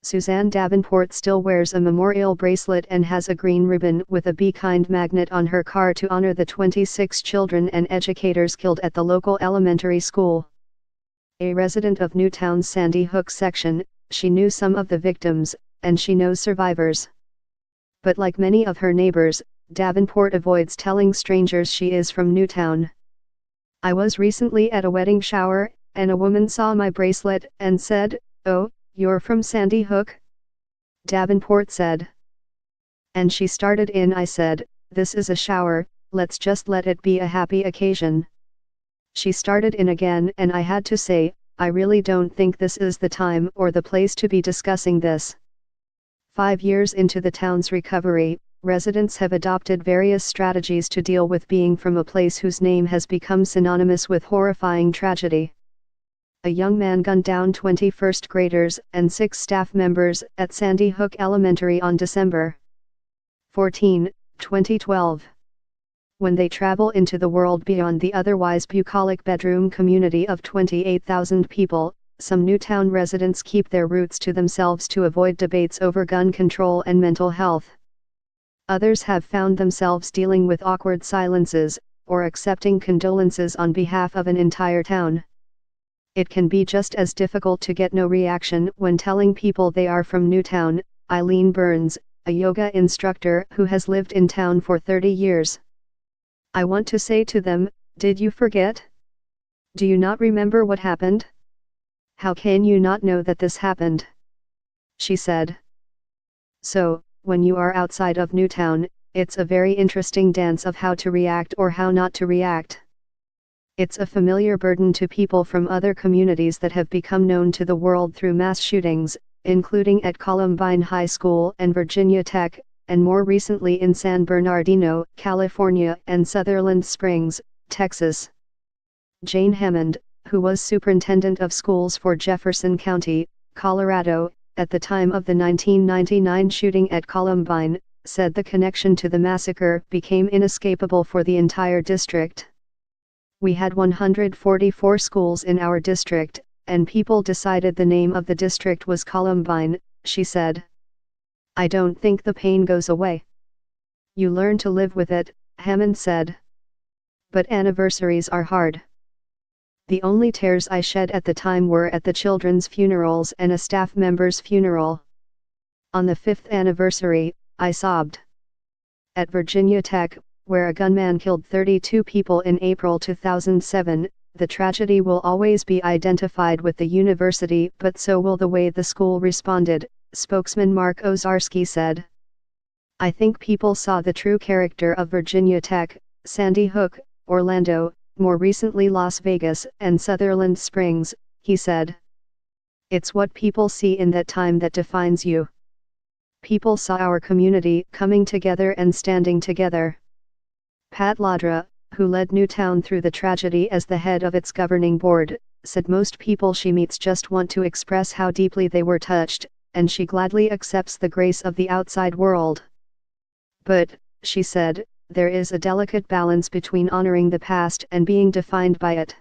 Suzanne Davenport still wears a memorial bracelet and has a green ribbon with a Be Kind magnet on her car to honor the 26 children and educators killed at the local elementary school. A resident of Newtown's Sandy Hook section, she knew some of the victims, and she knows survivors. But like many of her neighbors, Davenport avoids telling strangers she is from Newtown. "I was recently at a wedding shower, and a woman saw my bracelet and said, 'Oh, you're from Sandy Hook?'" Davenport said. "And she started in. I said, 'This is a shower, let's just let it be a happy occasion.' She started in again and I had to say, 'I really don't think this is the time or the place to be discussing this.'" 5 years into the town's recovery, residents have adopted various strategies to deal with being from a place whose name has become synonymous with horrifying tragedy. A young man gunned down 20 first graders and 6 staff members at Sandy Hook Elementary on December 14, 2012. When they travel into the world beyond the otherwise bucolic bedroom community of 28,000 people, some Newtown residents keep their roots to themselves to avoid debates over gun control and mental health. Others have found themselves dealing with awkward silences, or accepting condolences on behalf of an entire town. It can be just as difficult to get no reaction when telling people they are from Newtown. Eileen Burns, a yoga instructor who has lived in town for 30 years. "I want to say to them, did you forget? Do you not remember what happened? How can you not know that this happened?" she said. So, when you are outside of Newtown, it's a very interesting dance of how to react or how not to react. It's a familiar burden to people from other communities that have become known to the world through mass shootings, including at Columbine High School and Virginia Tech, and more recently in San Bernardino, California and Sutherland Springs, Texas. Jane Hammond, who was superintendent of schools for Jefferson County, Colorado, at the time of the 1999 shooting at Columbine, said the connection to the massacre became inescapable for the entire district. "We had 144 schools in our district, and people decided the name of the district was Columbine," she said. "I don't think the pain goes away. You learn to live with it," Hammond said. "But anniversaries are hard. The only tears I shed at the time were at the children's funerals and a staff member's funeral. On the 5th anniversary, I sobbed." At Virginia Tech, where a gunman killed 32 people in April 2007, the tragedy will always be identified with the university, but so will the way the school responded, spokesman Mark Ozarski said. "I think people saw the true character of Virginia Tech, Sandy Hook, Orlando, more recently Las Vegas and Sutherland Springs," he said. "It's what people see in that time that defines you. People saw our community coming together and standing together." Pat Ladra, who led Newtown through the tragedy as the head of its governing board, said most people she meets just want to express how deeply they were touched, and she gladly accepts the grace of the outside world. "But," she said, "there is a delicate balance between honoring the past and being defined by it.